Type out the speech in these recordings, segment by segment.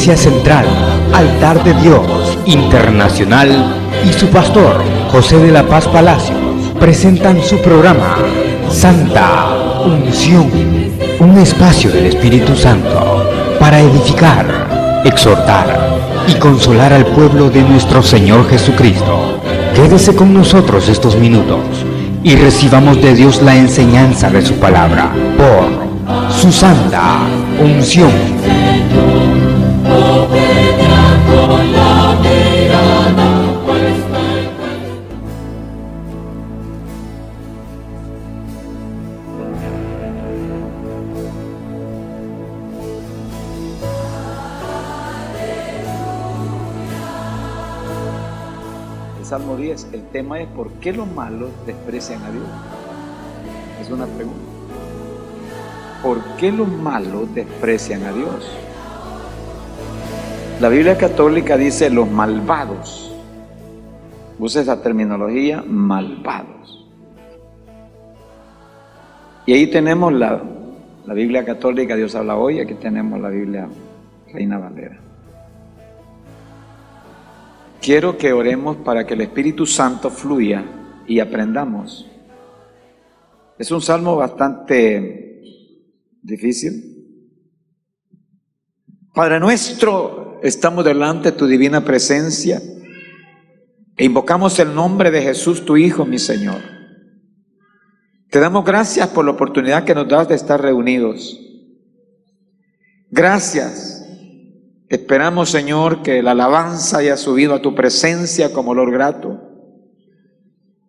Iglesia Central, Altar de Dios Internacional y su pastor, José de la Paz Palacios, presentan su programa Santa Unción, un espacio del Espíritu Santo para edificar, exhortar y consolar al pueblo de nuestro Señor Jesucristo. Quédese con nosotros estos minutos y recibamos de Dios la enseñanza de su palabra por su Santa Unción. Salmo 10, el tema es ¿por qué los malos desprecian a Dios? Es una pregunta. ¿Por qué los malos desprecian a Dios? La Biblia católica dice los malvados. Usa esa terminología, malvados. Y ahí tenemos la Biblia católica, Dios habla hoy, aquí tenemos la Biblia Reina Valera. Quiero que oremos para que el Espíritu Santo fluya y aprendamos. Es un salmo bastante difícil. Padre nuestro, estamos delante de tu divina presencia e invocamos el nombre de Jesús, tu Hijo, mi Señor. Te damos gracias por la oportunidad que nos das de estar reunidos. Gracias. Esperamos, Señor, que la alabanza haya subido a tu presencia como olor grato.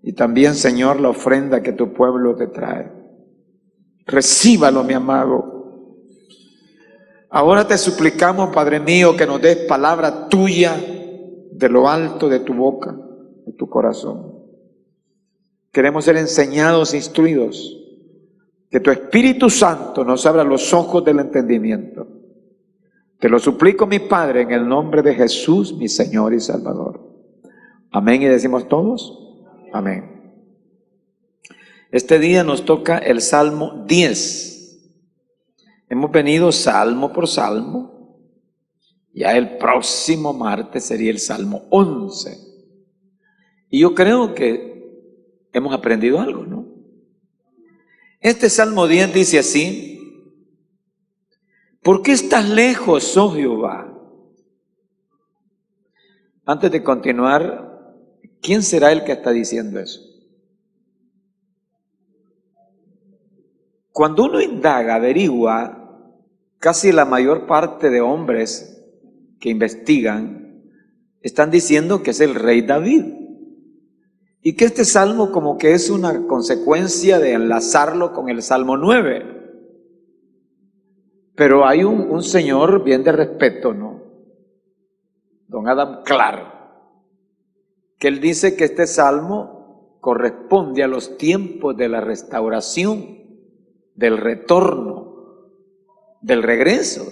Y también, Señor, la ofrenda que tu pueblo te trae. Recíbalo, mi amado. Ahora te suplicamos, Padre mío, que nos des palabra tuya de lo alto de tu boca, de tu corazón. Queremos ser enseñados, instruidos. Que tu Espíritu Santo nos abra los ojos del entendimiento. Te lo suplico, mi Padre, en el nombre de Jesús, mi Señor y Salvador. Amén. Y decimos todos, amén. Este día nos toca el Salmo 10. Hemos venido salmo por salmo. Ya el próximo martes sería el Salmo 11. Y yo creo que hemos aprendido algo, ¿no? Este Salmo 10 dice así: ¿por qué estás lejos, oh Jehová? Antes de continuar, ¿quién será el que está diciendo eso? Cuando uno indaga, averigua, casi la mayor parte de hombres que investigan están diciendo que es el rey David. Y que este salmo como que es una consecuencia de enlazarlo con el Salmo 9. Pero hay un señor bien de respeto, ¿no? Don Adam Clark, que él dice que este salmo corresponde a los tiempos de la restauración, del retorno, del regreso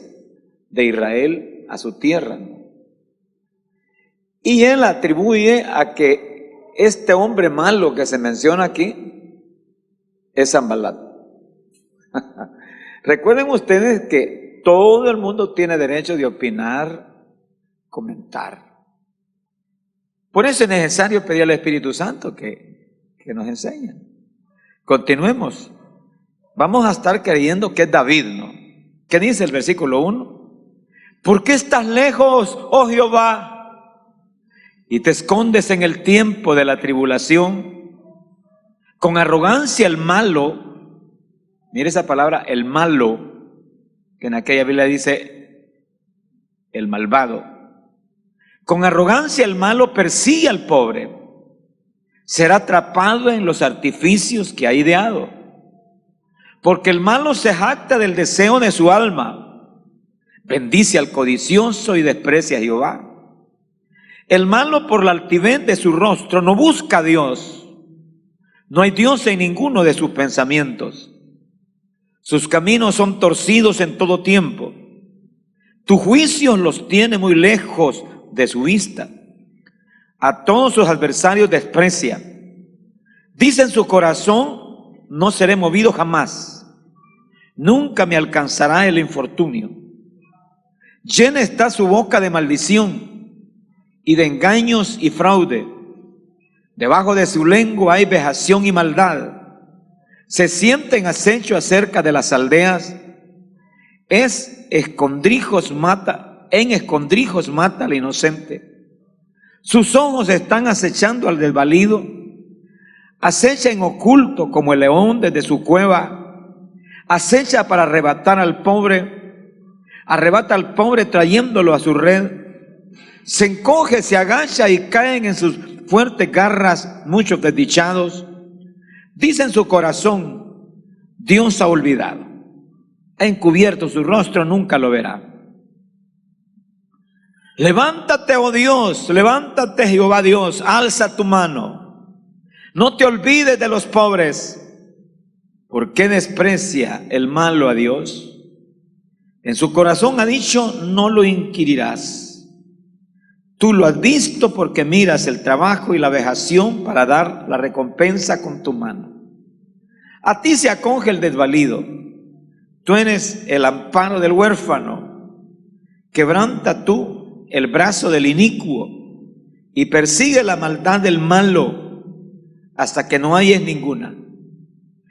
de Israel a su tierra, ¿no? Y él atribuye a que este hombre malo que se menciona aquí es Sanbalat. Recuerden ustedes que todo el mundo tiene derecho de opinar, comentar. Por eso es necesario pedir al Espíritu Santo que nos enseñe. Continuemos. Vamos a estar creyendo que es David, ¿no? ¿Qué dice el versículo 1? ¿Por qué estás lejos, oh Jehová, y te escondes en el tiempo de la tribulación? Con arrogancia el malo. Mire esa palabra, el malo, que en aquella Biblia dice el malvado. Con arrogancia el malo persigue al pobre. Será atrapado en los artificios que ha ideado. Porque el malo se jacta del deseo de su alma. Bendice al codicioso y desprecia a Jehová. El malo por la altivez de su rostro no busca a Dios. No hay Dios en ninguno de sus pensamientos. Sus caminos son torcidos en todo tiempo. Tus juicios los tiene muy lejos de su vista. A todos sus adversarios desprecia. Dice en su corazón: no seré movido jamás. Nunca me alcanzará el infortunio. Llena está su boca de maldición y de engaños y fraude. Debajo de su lengua hay vejación y maldad. Se siente en acecho acerca de las aldeas. En escondrijos mata al inocente. Sus ojos están acechando al desvalido. Acecha en oculto como el león desde su cueva. Acecha para arrebatar al pobre. Arrebata al pobre trayéndolo a su red. Se encoge, se agacha y caen en sus fuertes garras muchos desdichados. Dice en su corazón: Dios ha olvidado, ha encubierto su rostro, nunca lo verá. Levántate, oh Dios, levántate, Jehová Dios, alza tu mano. No te olvides de los pobres. ¿Por qué desprecia el malo a Dios? En su corazón ha dicho: no lo inquirirás. Tú lo has visto porque miras el trabajo y la vejación para dar la recompensa con tu mano. A ti se acoge el desvalido. Tú eres el amparo del huérfano. Quebranta tú el brazo del inicuo y persigue la maldad del malo hasta que no hayas ninguna.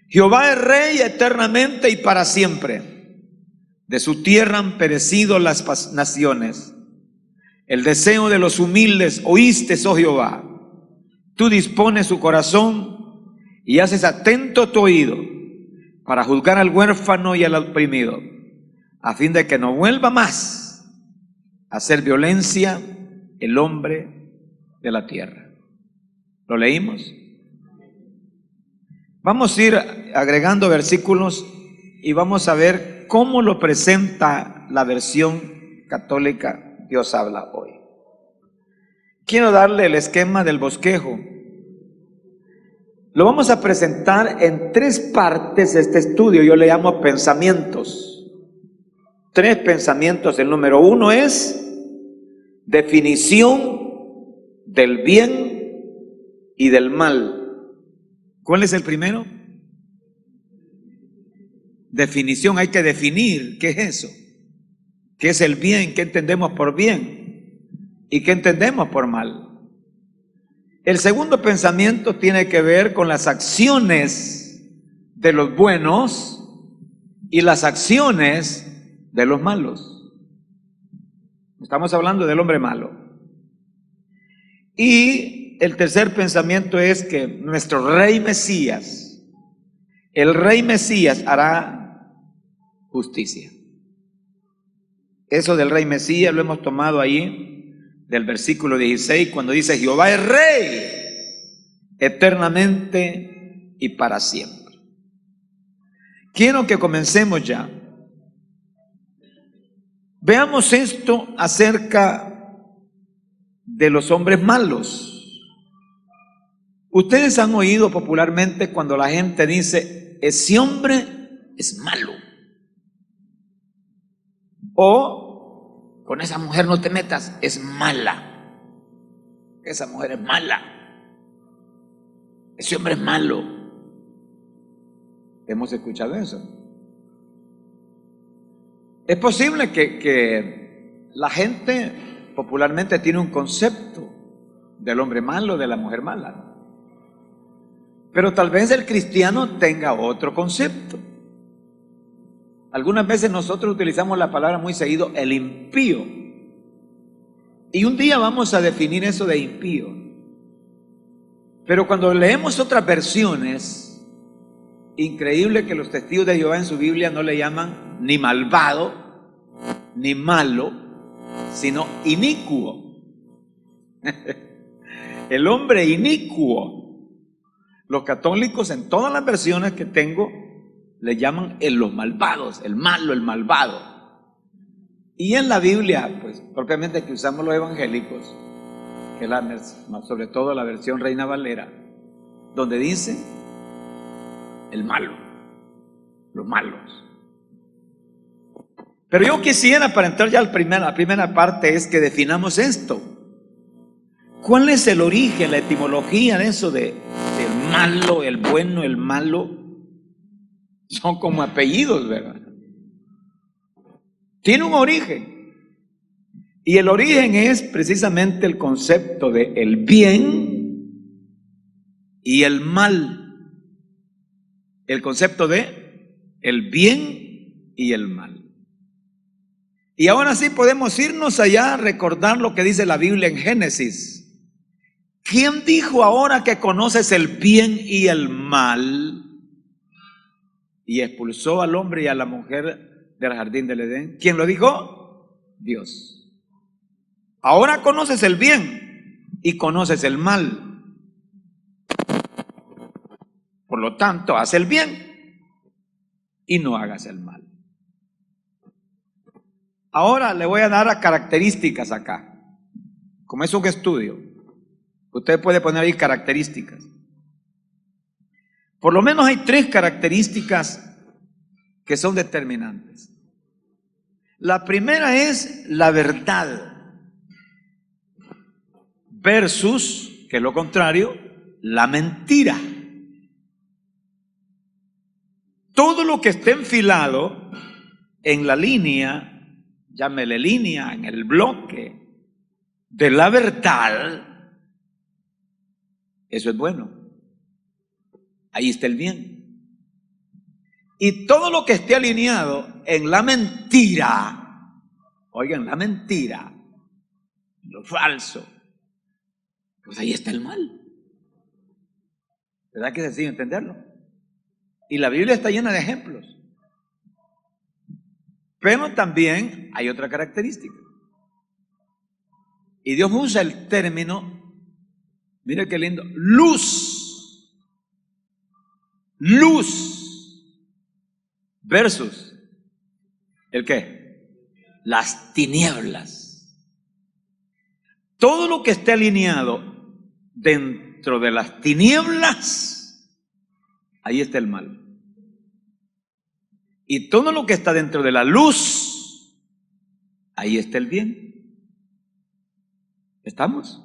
Jehová es rey eternamente y para siempre. De su tierra han perecido las naciones. El deseo de los humildes oíste, oh Jehová. Tú dispones su corazón y haces atento tu oído para juzgar al huérfano y al oprimido, a fin de que no vuelva más a hacer violencia el hombre de la tierra. ¿Lo leímos? Vamos a ir agregando versículos y vamos a ver cómo lo presenta la versión católica Dios habla hoy. Quiero darle el esquema del bosquejo. Lo vamos a presentar en 3 partes de este estudio. Yo le llamo pensamientos. 3 pensamientos. El número 1 es definición del bien y del mal. ¿Cuál es el primero? Definición. Hay que definir qué es eso. ¿Qué es el bien? ¿Qué entendemos por bien? ¿Y qué entendemos por mal? El segundo pensamiento tiene que ver con las acciones de los buenos y las acciones de los malos. Estamos hablando del hombre malo. Y el tercer pensamiento es que nuestro rey Mesías, el rey Mesías hará justicia. Eso del rey Mesías lo hemos tomado ahí del versículo 16, cuando dice: Jehová es rey eternamente y para siempre. Quiero que comencemos ya. Veamos esto acerca de los hombres malos. Ustedes han oído popularmente cuando la gente dice: ese hombre es malo. O con esa mujer no te metas, es mala. Esa mujer es mala. Ese hombre es malo. Hemos escuchado eso. Es posible que la gente popularmente tiene un concepto del hombre malo, de la mujer mala. Pero tal vez el cristiano tenga otro concepto. Algunas veces nosotros utilizamos la palabra muy seguido, el impío. Y un día vamos a definir eso de impío. Pero cuando leemos otras versiones, increíble que los testigos de Jehová en su Biblia no le llaman ni malvado, ni malo, sino inicuo. El hombre inicuo. Los católicos en todas las versiones que tengo le llaman los malvados, el malo, el malvado. Y en la Biblia, pues propiamente que usamos los evangélicos, que sobre todo la versión Reina Valera, donde dice el malo, los malos. Pero yo quisiera, para entrar ya a la primera parte, es que definamos esto. ¿Cuál es el origen, la etimología de eso del malo, el bueno, el malo? Son como apellidos, ¿verdad? Tiene un origen. Y el origen es precisamente el concepto de el bien y el mal. El concepto de el bien y el mal. Y ahora sí podemos irnos allá a recordar lo que dice la Biblia en Génesis. ¿Quién dijo ahora que conoces el bien y el mal? Y expulsó al hombre y a la mujer del jardín del Edén. ¿Quién lo dijo? Dios. Ahora conoces el bien y conoces el mal. Por lo tanto, haz el bien y no hagas el mal. Ahora le voy a dar a características acá. Como es un estudio, usted puede poner ahí características. Por lo menos hay 3 características que son determinantes. La primera es la verdad versus, que es lo contrario, la mentira. Todo lo que esté enfilado en la línea, llámele línea, en el bloque de la verdad, eso es bueno. Ahí está el bien. Y todo lo que esté alineado en la mentira, oigan, la mentira, lo falso, pues ahí está el mal. ¿Verdad que es sencillo entenderlo? Y la Biblia está llena de ejemplos. Pero también hay otra característica. Y Dios usa el término, mire qué lindo, luz. Luz versus ¿el qué? Las tinieblas. Todo lo que esté alineado dentro de las tinieblas, ahí está el mal. Y todo lo que está dentro de la luz, ahí está el bien. ¿Estamos?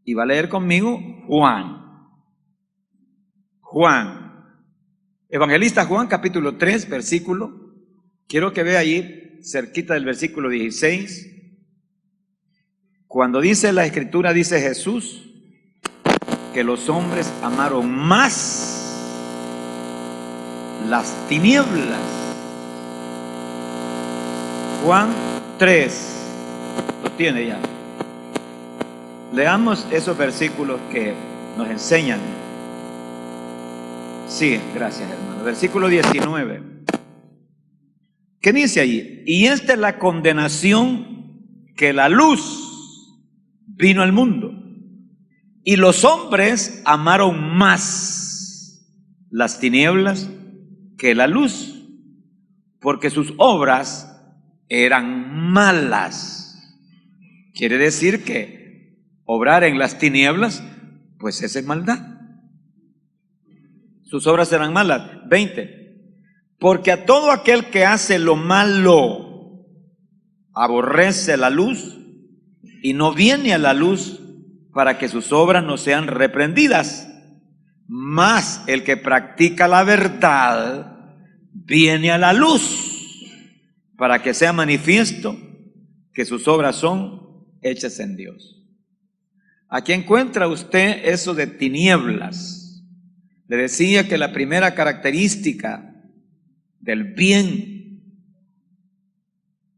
Y va a leer conmigo Juan, Evangelista Juan, capítulo 3, versículo. Quiero que vea ahí, cerquita del versículo 16. Cuando dice la Escritura, dice Jesús, que los hombres amaron más las tinieblas. Juan 3, lo tiene ya. Leamos esos versículos que nos enseñan. Sí, gracias hermano. Versículo 19. ¿Qué dice ahí? Y esta es la condenación, que la luz vino al mundo y los hombres amaron más las tinieblas que la luz, porque sus obras eran malas. Quiere decir que obrar en las tinieblas, pues esa es maldad. Sus obras eran malas. 20. Porque a todo aquel que hace lo malo aborrece la luz y no viene a la luz para que sus obras no sean reprendidas. Mas el que practica la verdad viene a la luz para que sea manifiesto que sus obras son hechas en Dios. Aquí encuentra usted eso de tinieblas. Le decía que la primera característica del bien,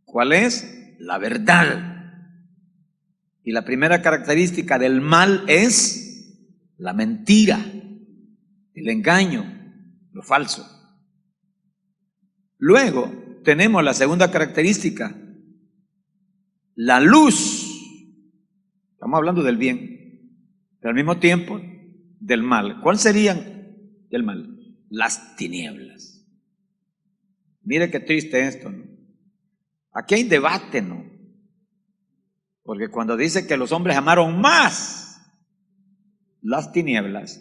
¿cuál es? La verdad. Y la primera característica del mal es la mentira, el engaño, lo falso. Luego tenemos la segunda característica, la luz. Estamos hablando del bien, pero al mismo tiempo del mal. ¿Cuál serían el mal? Las tinieblas. Mire qué triste esto, ¿no? Aquí hay debate, ¿no? Porque cuando dice que los hombres amaron más las tinieblas,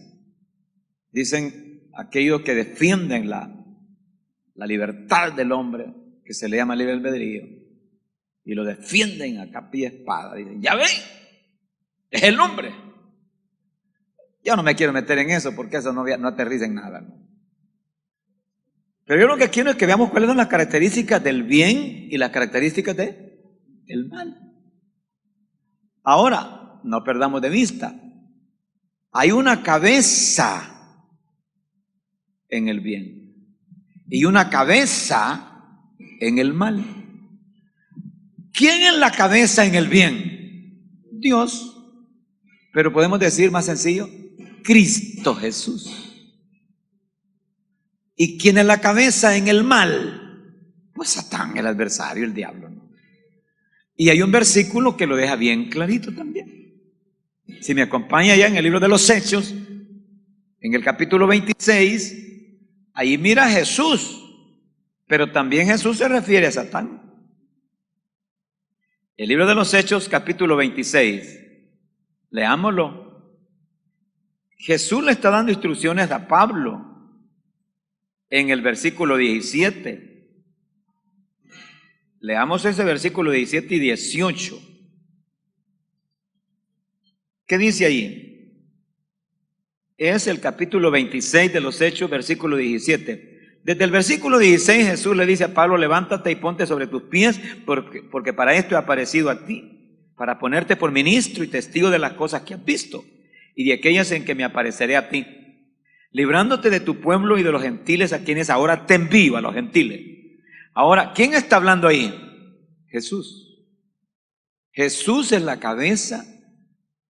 dicen aquellos que defienden la libertad del hombre, que se le llama libre albedrío, y lo defienden a capa y espada. Dicen, ya ven, es el hombre. Yo no me quiero meter en eso porque eso no aterriza en nada, ¿no? Pero yo lo que quiero es que veamos cuáles son las características del bien y las características el mal. Ahora, no perdamos de vista, hay una cabeza en el bien y una cabeza en el mal. ¿Quién es la cabeza en el bien? Dios. Pero podemos decir más sencillo, Cristo Jesús. ¿Y quién es la cabeza en el mal? Pues Satán, el adversario, el diablo, ¿no? Y hay un versículo que lo deja bien clarito también. Si me acompaña ya en el libro de los Hechos, en el capítulo 26, ahí mira a Jesús, pero también Jesús se refiere a Satán. El libro de los Hechos, capítulo 26, leámoslo. Jesús le está dando instrucciones a Pablo en el versículo 17. Leamos ese versículo 17 y 18. ¿Qué dice ahí? Es el capítulo 26 de los Hechos, versículo 17. Desde el versículo 16 Jesús le dice a Pablo, levántate y ponte sobre tus pies, porque para esto he aparecido a ti, para ponerte por ministro y testigo de las cosas que has visto y de aquellas en que me apareceré a ti, librándote de tu pueblo y de los gentiles a quienes ahora te envío, a los gentiles. Ahora, ¿quién está hablando ahí? Jesús. Jesús es la cabeza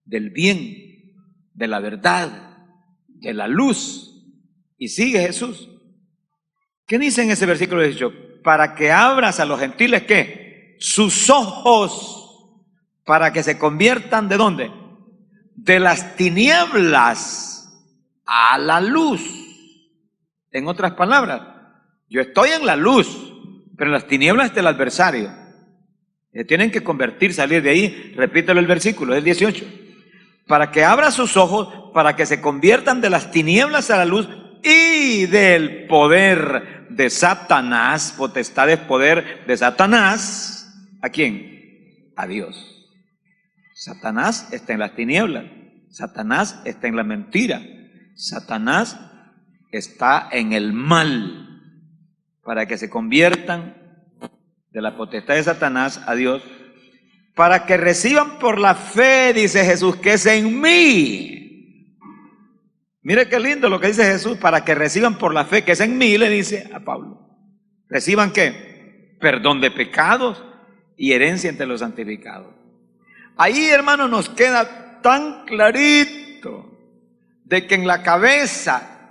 del bien, de la verdad, de la luz. Y sigue Jesús. ¿Qué dice en ese versículo 18? Para que abras a los gentiles, ¿qué? Sus ojos, para que se conviertan, ¿de dónde? De las tinieblas a la luz. En otras palabras, yo estoy en la luz, pero en las tinieblas está el adversario. Tienen que convertir, salir de ahí. Repítelo el versículo, es el 18. Para que abra sus ojos, para que se conviertan de las tinieblas a la luz y del poder de Satanás, potestad es poder de Satanás. ¿A quién? A Dios. Satanás está en las tinieblas, Satanás está en la mentira, Satanás está en el mal, para que se conviertan de la potestad de Satanás a Dios, para que reciban por la fe, dice Jesús, que es en mí. Mire qué lindo lo que dice Jesús, para que reciban por la fe que es en mí, le dice a Pablo. ¿Reciban qué? Perdón de pecados y herencia entre los santificados. Ahí, hermano, nos queda tan clarito de que en la cabeza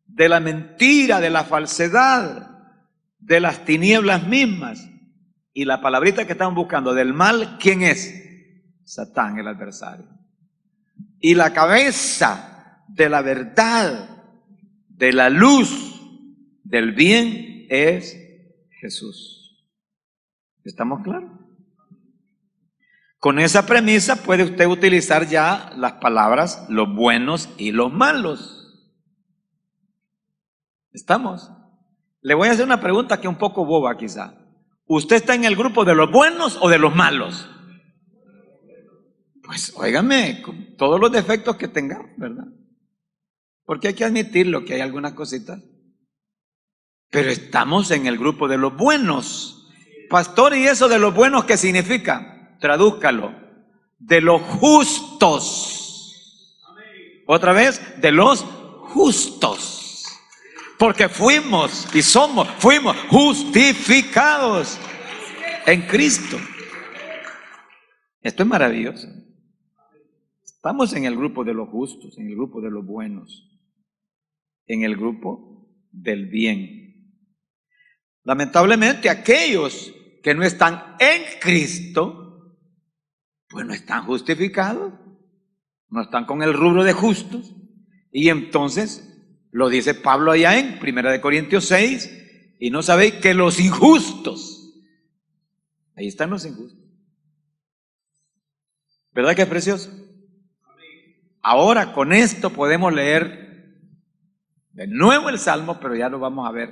de la mentira, de la falsedad, de las tinieblas mismas, y la palabrita que estamos buscando del mal, ¿quién es? Satán, el adversario. Y la cabeza de la verdad, de la luz, del bien es Jesús. ¿Estamos claros? Con esa premisa puede usted utilizar ya las palabras los buenos y los malos. ¿Estamos? Le voy a hacer una pregunta que es un poco boba quizá. ¿Usted está en el grupo de los buenos o de los malos? Pues óigame, con todos los defectos que tengamos, ¿verdad? Porque hay que admitirlo, que hay algunas cositas. Pero estamos en el grupo de los buenos. Pastor, ¿y eso de los buenos qué significa? Tradúzcalo. De los justos. Otra vez, de los justos. Porque fuimos justificados en Cristo. Esto es maravilloso. Estamos en el grupo de los justos, en el grupo de los buenos, en el grupo del bien. Lamentablemente, aquellos que no están en Cristo, pues no están justificados, no están con el rubro de justos. Y entonces, lo dice Pablo allá en 1 Corintios 6, y no sabéis que los injustos, ahí están los injustos. ¿Verdad que es precioso? Ahora con esto podemos leer de nuevo el Salmo, pero ya lo vamos a ver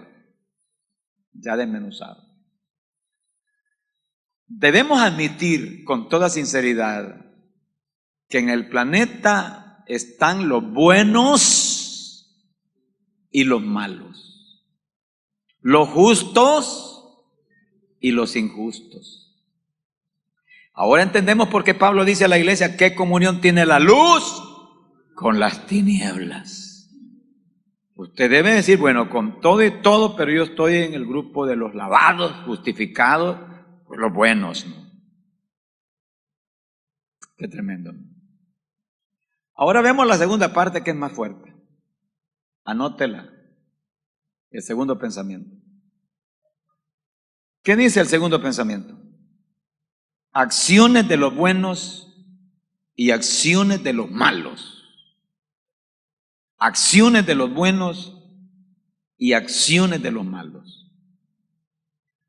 ya desmenuzado. Debemos admitir con toda sinceridad que en el planeta están los buenos y los malos, los justos y los injustos. Ahora entendemos por qué Pablo dice a la iglesia: ¿qué comunión tiene la luz con las tinieblas? Usted debe decir: bueno, con todo y todo, pero yo estoy en el grupo de los lavados, justificados por los buenos, ¿no? Qué tremendo, ¿no? Ahora vemos la segunda parte, que es más fuerte. Anótela. El segundo pensamiento. ¿Qué dice el segundo pensamiento? Acciones de los buenos y acciones de los malos. Acciones de los buenos y acciones de los malos.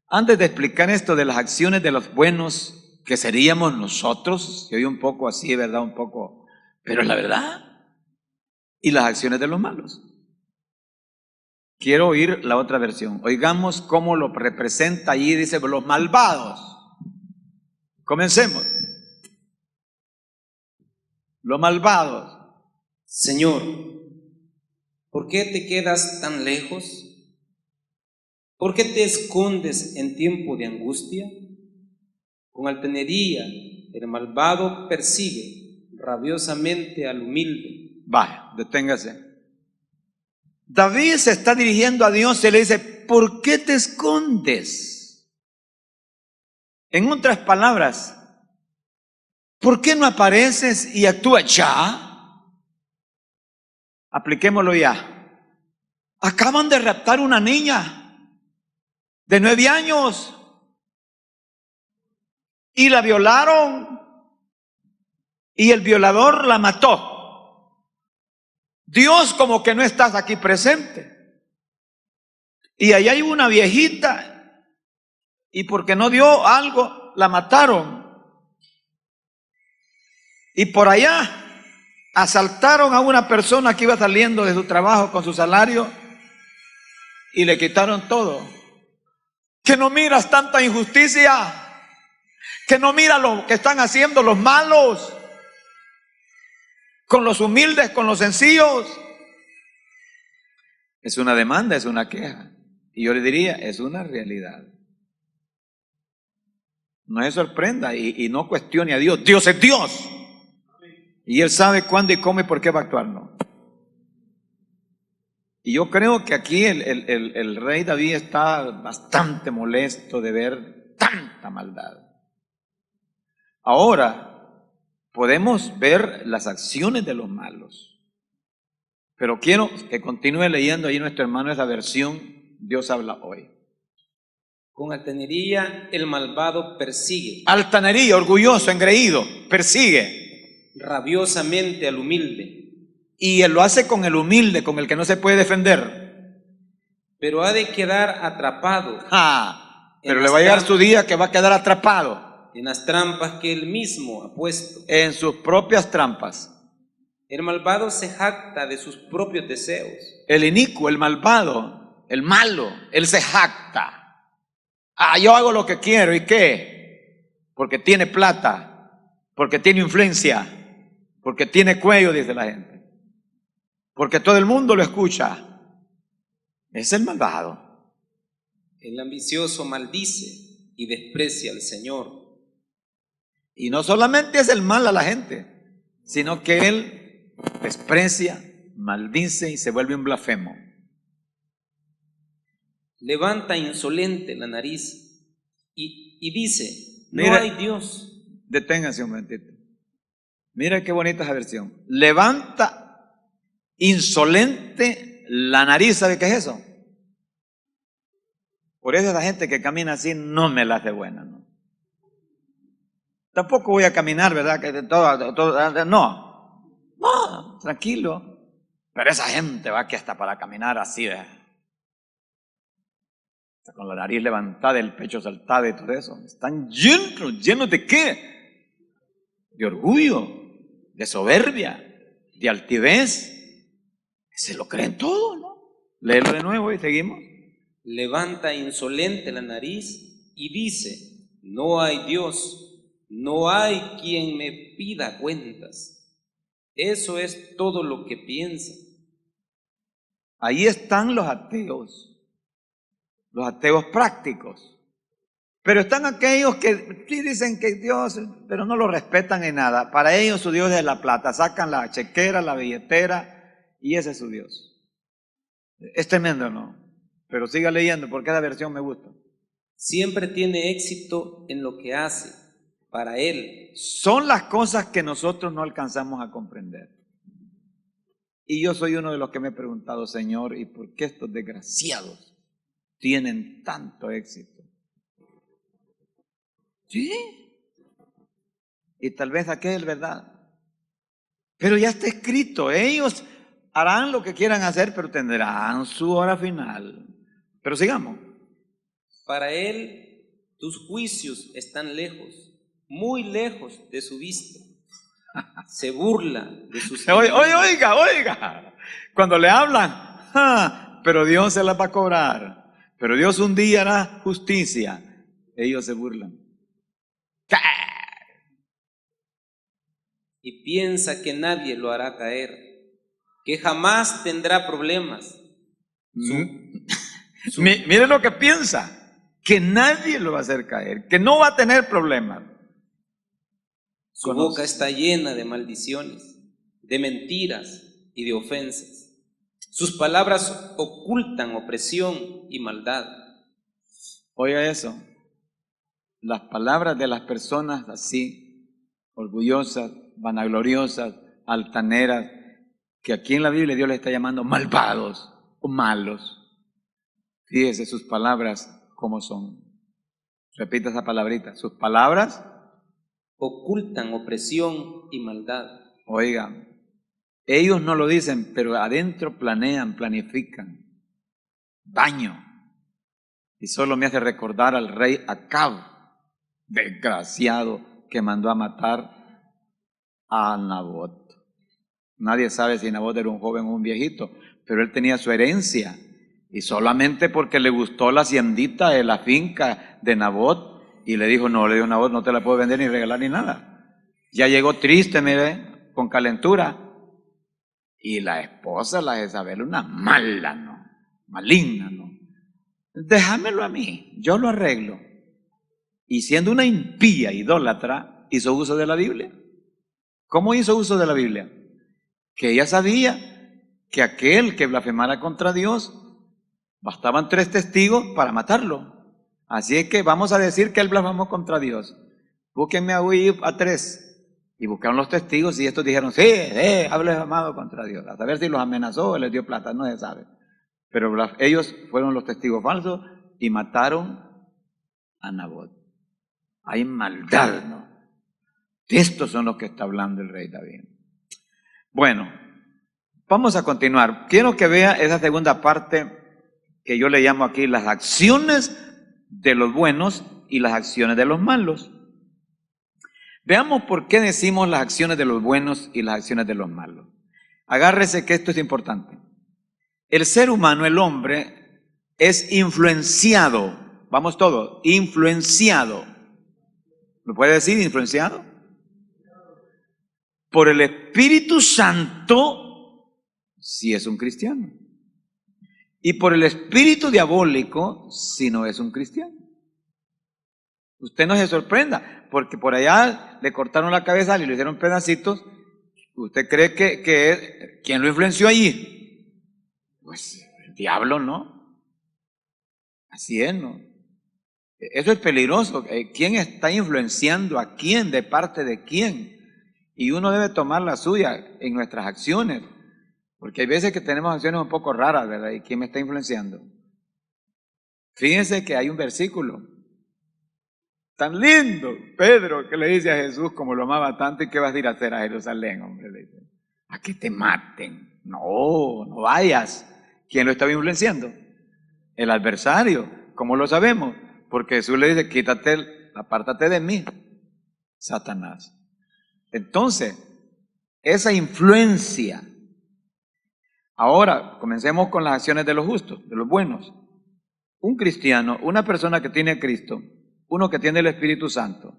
Antes de explicar esto de las acciones de los buenos, que seríamos nosotros, se oye un poco así, ¿verdad? Un poco, pero es la verdad. Y las acciones de los malos. Quiero oír la otra versión. Oigamos cómo lo representa allí, dice: los malvados. Comencemos. Los malvados. Señor, ¿por qué te quedas tan lejos? ¿Por qué te escondes en tiempo de angustia? Con altanería el malvado persigue rabiosamente al humilde. Vaya, deténgase. David se está dirigiendo a Dios y le dice: ¿por qué te escondes? En otras palabras, ¿por qué no apareces y actúas ya? Apliquémoslo ya. Acaban de raptar una niña de 9 años y la violaron y el violador la mató. Dios, como que no estás aquí presente. Y ahí hay una viejita y porque no dio algo, la mataron. Y por allá asaltaron a una persona que iba saliendo de su trabajo con su salario y le quitaron todo. ¿Que no miras tanta injusticia? ¿Que no miras lo que están haciendo los malos con los humildes, con los sencillos? Es una demanda, es una queja. Y yo le diría: es una realidad. No se sorprenda y no cuestione a Dios. Dios es Dios. Y Él sabe cuándo y cómo y por qué va a actuar, ¿no? Y yo creo que aquí el rey David está bastante molesto de ver tanta maldad. Ahora, podemos ver las acciones de los malos. Pero quiero que continúe leyendo ahí nuestro hermano esa versión, Dios habla hoy. Con altanería el malvado persigue Altanería, orgulloso, engreído, persigue. rabiosamente al humilde. Y Él lo hace con el humilde, con el que no se puede defender. Pero ha de quedar atrapado. Pero le va a llegar su día que va a quedar atrapado en las trampas que Él mismo ha puesto. En sus propias trampas. El malvado se jacta de sus propios deseos. El inicuo, el malvado, el malo, él se jacta. Yo hago lo que quiero, ¿y qué? Porque tiene plata, porque tiene influencia, porque tiene cuello, dice la gente. Porque todo el mundo lo escucha. Es el malvado. El ambicioso maldice y desprecia al Señor. Y no solamente es el mal a la gente, sino que él desprecia, maldice y se vuelve un blasfemo. Levanta insolente la nariz y dice: no Mira, hay Dios. Deténganse un momentito. Mira qué bonita esa versión. Levanta insolente la nariz. ¿Sabe qué es eso? Por eso esa gente que camina así no me la hace buena, ¿no? Tampoco voy a caminar, ¿verdad? Que no, tranquilo. Pero esa gente va que hasta para caminar así, con la nariz levantada, el pecho saltado y todo eso. Están llenos ¿de qué? De orgullo, de soberbia, de altivez. Se lo creen todo, ¿no? Léelo de nuevo y seguimos. Levanta insolente la nariz y dice: no hay Dios, no hay quien me pida cuentas. Eso es todo lo que piensa. Ahí están los ateos prácticos. Pero están aquellos que sí dicen que Dios, pero no lo respetan en nada. Para ellos su Dios es la plata. Sacan la chequera, la billetera y ese es su Dios. Es tremendo, ¿no? Pero siga leyendo porque esa versión me gusta. Siempre tiene éxito en lo que hace. Para él. Son las cosas que nosotros no alcanzamos a comprender. Y yo soy uno de los que me he preguntado, Señor, ¿y por qué estos desgraciados tienen tanto éxito? Sí. Y tal vez aquel, ¿verdad? Pero ya está escrito, ellos harán lo que quieran hacer, pero tendrán su hora final. Pero sigamos. Para él, tus juicios están lejos, muy lejos de su vista. Se burla de sus... Oiga. Cuando le hablan, pero Dios se las va a cobrar. Pero Dios un día hará justicia. Ellos se burlan. Y piensa que nadie lo hará caer, que jamás tendrá problemas. Mire lo que piensa, que nadie lo va a hacer caer, que no va a tener problemas. Su boca está llena de maldiciones, de mentiras y de ofensas. Sus palabras ocultan opresión y maldad. Oiga eso, las palabras de las personas así, orgullosas, vanagloriosas, altaneras, que aquí en la Biblia Dios les está llamando malvados o malos. Fíjese sus palabras cómo son. Repita esa palabrita, sus palabras ocultan opresión y maldad. Oigan, ellos no lo dicen, pero adentro planean, planifican daño. Y solo me hace recordar al rey Acab, desgraciado, que mandó a matar a Nabot. Nadie sabe si Nabot era un joven o un viejito, pero él tenía su herencia. Y solamente porque le gustó la haciendita de la finca de Nabot, y le dijo Nabot, no te la puedo vender ni regalar ni nada. Ya llegó triste, mire, con calentura. Y la esposa, la Jezabel, una mala, ¿no? Maligna, ¿no? Déjamelo a mí, yo lo arreglo. Y siendo una impía idólatra, hizo uso de la Biblia. ¿Cómo hizo uso de la Biblia? Que ella sabía que aquel que blasfemara contra Dios, bastaban 3 testigos para matarlo. Así es que vamos a decir que él blasfemó contra Dios. Búsquenme a 3. Y buscaron los testigos y estos dijeron, sí, ha blasfemado contra Dios. A saber si los amenazó o les dio plata, no se sabe. Pero ellos fueron los testigos falsos y mataron a Nabot. Hay maldad, ¿no? Estos son los que está hablando el rey David. Bueno, vamos a continuar. Quiero que vea esa segunda parte que yo le llamo aquí las acciones de los buenos y las acciones de los malos. Veamos por qué decimos las acciones de los buenos y las acciones de los malos. Agárrese que esto es importante. El ser humano, el hombre, es influenciado. Vamos todos, influenciado. ¿Me puede decir influenciado? Por el Espíritu Santo, si es un cristiano. Y por el espíritu diabólico, si no es un cristiano. Usted no se sorprenda, porque por allá le cortaron la cabeza y le hicieron pedacitos. ¿Usted cree que quién lo influenció allí? Pues el diablo, ¿no? Así es, ¿no? Eso es peligroso. ¿Quién está influenciando a quién? ¿De parte de quién? Y uno debe tomar la suya en nuestras acciones. Porque hay veces que tenemos acciones un poco raras, ¿verdad? ¿Y quién me está influenciando? Fíjense que hay un versículo tan lindo, Pedro, que le dice a Jesús como lo amaba tanto, ¿y qué vas a ir a hacer a Jerusalén, hombre? Le dice, a que te maten. No vayas. ¿Quién lo estaba influenciando? El adversario. ¿Cómo lo sabemos? Porque Jesús le dice, apártate de mí, Satanás. Entonces, esa influencia. Ahora, comencemos con las acciones de los justos, de los buenos. Un cristiano, una persona que tiene a Cristo, uno que tiene el Espíritu Santo,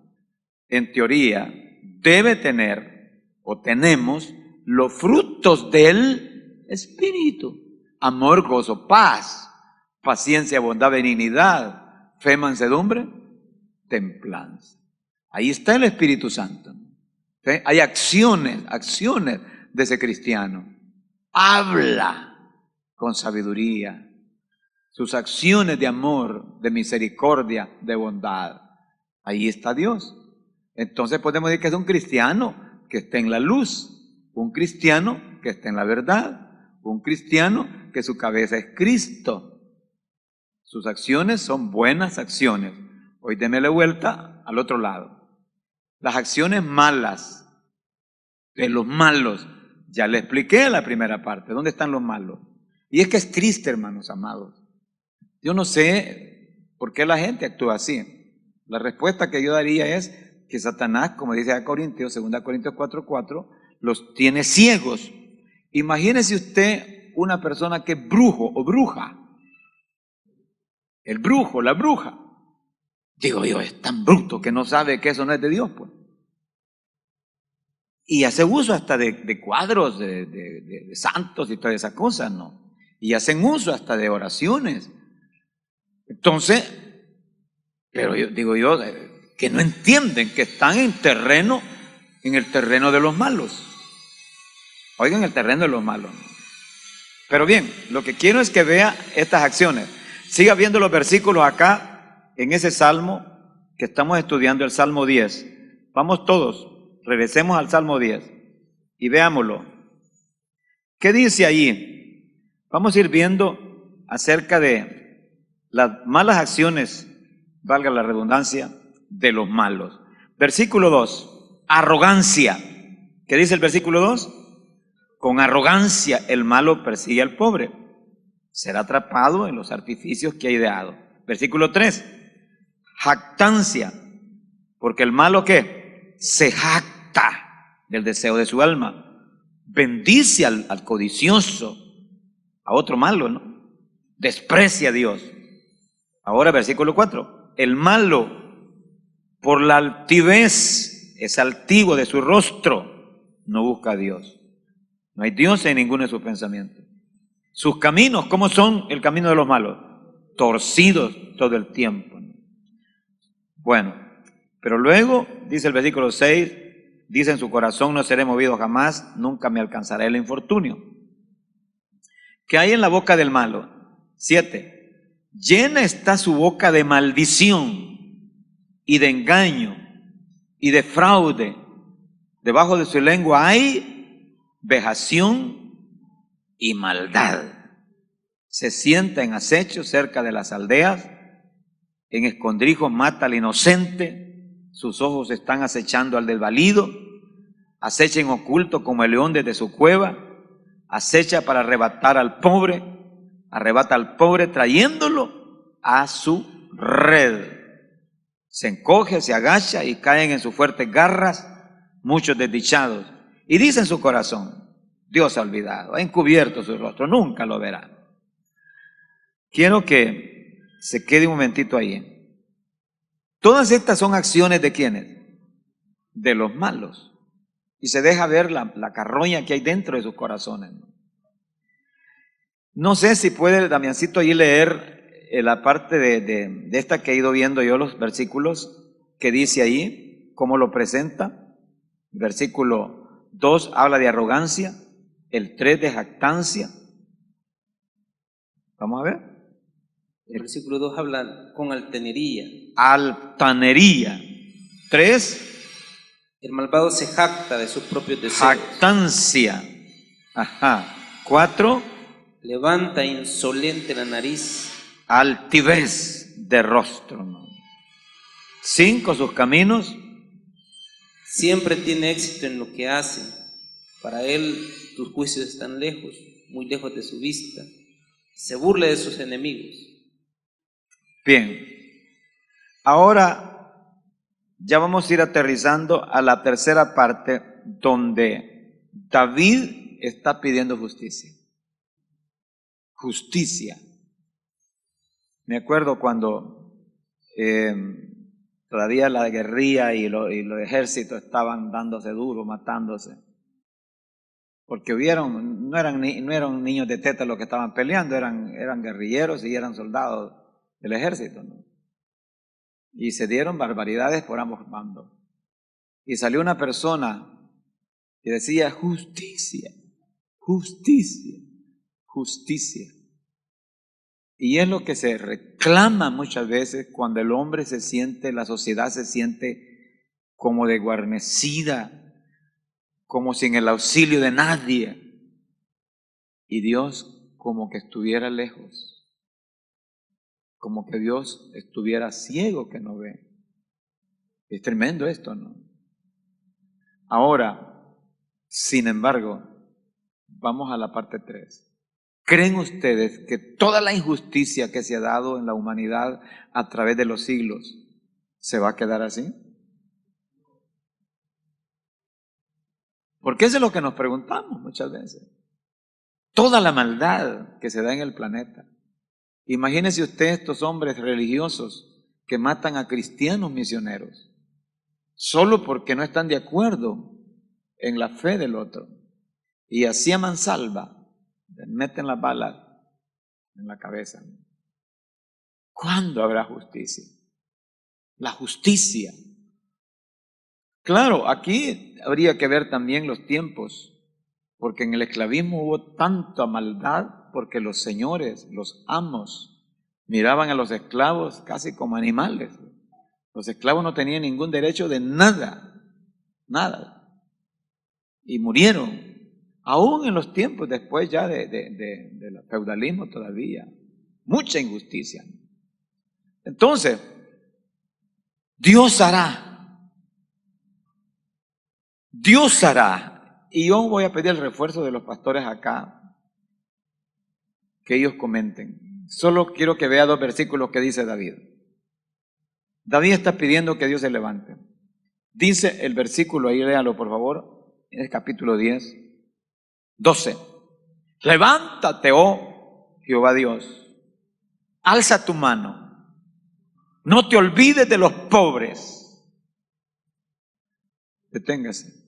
en teoría, debe tener, o tenemos, los frutos del Espíritu. Amor, gozo, paz, paciencia, bondad, benignidad, fe, mansedumbre templanza. Ahí está el Espíritu Santo. ¿Sí? Hay acciones de ese cristiano. Habla con sabiduría. Sus acciones de amor, de misericordia, de bondad. Ahí está Dios. Entonces podemos decir que es un cristiano que está en la luz, un cristiano que está en la verdad, un cristiano que su cabeza es Cristo. Sus acciones son buenas acciones. Hoy démele vuelta al otro lado. Las acciones malas de los malos, ya le expliqué la primera parte, ¿dónde están los malos? Y es que es triste, hermanos amados. Yo no sé por qué la gente actúa así. La respuesta que yo daría es que Satanás, como dice 2 Corintios 4:4, los tiene ciegos. Imagínese usted una persona que es brujo o bruja. El brujo, la bruja. Digo yo, es tan bruto que no sabe que eso no es de Dios, pues. Y hace uso hasta de cuadros de santos y todas esas cosas, ¿no? Y hacen uso hasta de oraciones. Entonces, pero yo digo yo, que no entienden que están en el terreno de los malos. Oigan, el terreno de los malos. Pero bien, lo que quiero es que vea estas acciones. Siga viendo los versículos acá, en ese salmo que estamos estudiando, el Salmo 10. Vamos todos, regresemos al Salmo 10 y veámoslo. ¿Qué dice allí? Vamos a ir viendo acerca de las malas acciones, valga la redundancia, de los malos. Versículo 2, arrogancia. ¿Qué dice el versículo 2? Con arrogancia el malo persigue al pobre. Será atrapado en los artificios que ha ideado. Versículo 3, jactancia. Porque el malo, ¿qué? Se jacta del deseo de su alma. Bendice al codicioso, a otro malo, ¿no? Desprecia a Dios. Ahora versículo 4, el malo por la altivez es altivo de su rostro, no busca a Dios. No hay Dios en ninguno de sus pensamientos. Sus caminos, ¿cómo son el camino de los malos? Torcidos todo el tiempo. Bueno, pero luego dice el versículo 6, dice en su corazón, no seré movido jamás, nunca me alcanzará el infortunio. ¿Qué hay en la boca del malo? 7. Llena está su boca de maldición y de engaño y de fraude. Debajo de su lengua hay vejación y maldad. Se sienta en acecho cerca de las aldeas, en escondrijos mata al inocente, sus ojos están acechando al desvalido, acecha en oculto como el león desde su cueva, acecha para arrebatar al pobre, arrebata al pobre trayéndolo a su red. Se encoge, se agacha y caen en sus fuertes garras muchos desdichados. Y dice en su corazón, Dios ha olvidado, ha encubierto su rostro, nunca lo verá. Quiero que se quede un momentito ahí. Todas estas son acciones ¿de quiénes? De los malos. Y se deja ver la carroña que hay dentro de sus corazones. No sé si puede Damiancito ahí leer la parte de esta que he ido viendo yo, los versículos que dice ahí, cómo lo presenta. Versículo 2 habla de arrogancia, el 3 de jactancia. Vamos a ver. El versículo 2 habla con altanería. Altanería. 3. El malvado se jacta de sus propios deseos. Jactancia. Ajá. 4. Levanta insolente la nariz. Altivez de rostro. 5. Sus caminos. Siempre tiene éxito en lo que hace. Para él tus juicios están lejos, muy lejos de su vista. Se burla de sus enemigos. Bien. Ahora ya vamos a ir aterrizando a la tercera parte donde David está pidiendo justicia. Justicia. Me acuerdo cuando todavía la guerrilla y los ejércitos estaban dándose duro, matándose. Porque no eran niños de teta los que estaban peleando, eran guerrilleros y eran soldados del ejército, ¿no? Y se dieron barbaridades por ambos bandos. Y salió una persona y decía: justicia, justicia, justicia. Y es lo que se reclama muchas veces cuando el hombre se siente, la sociedad se siente como desguarnecida, como sin el auxilio de nadie. Y Dios como que estuviera lejos, como que Dios estuviera ciego que no ve. Es tremendo esto, ¿no? Ahora, sin embargo, vamos a la parte 3. ¿Creen ustedes que toda la injusticia que se ha dado en la humanidad a través de los siglos se va a quedar así? Porque eso es lo que nos preguntamos muchas veces. Toda la maldad que se da en el planeta. Imagínese usted estos hombres religiosos que matan a cristianos misioneros solo porque no están de acuerdo en la fe del otro. Y así a mansalva le meten las balas en la cabeza. ¿Cuándo habrá justicia? La justicia. Claro, aquí habría que ver también los tiempos, porque en el esclavismo hubo tanta maldad, porque los señores, los amos, miraban a los esclavos casi como animales. Los esclavos no tenían ningún derecho de nada, nada. Y murieron. Aún en los tiempos después ya del feudalismo todavía. Mucha injusticia. Entonces, Dios hará. Dios hará. Y yo voy a pedir el refuerzo de los pastores acá, que ellos comenten. Solo quiero que vea 2 versículos que dice David. David está pidiendo que Dios se levante. Dice el versículo, ahí léalo por favor, en el capítulo 10, 12. Levántate, oh Jehová Dios, alza tu mano, no te olvides de los pobres. Deténgase.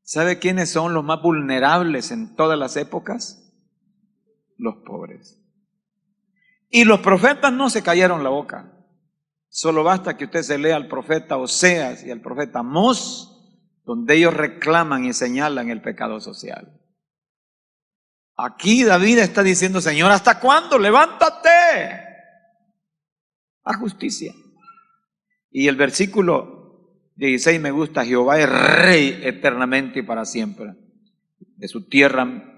¿Sabe quiénes son los más vulnerables en todas las épocas? Los pobres. Y los profetas no se callaron la boca. Solo basta que usted se lea al profeta Oseas y al profeta Amós, donde ellos reclaman y señalan el pecado social. Aquí David está diciendo: Señor, ¿hasta cuándo? Levántate. Haz justicia. Y el versículo 16 me gusta: Jehová es rey eternamente y para siempre. De su tierra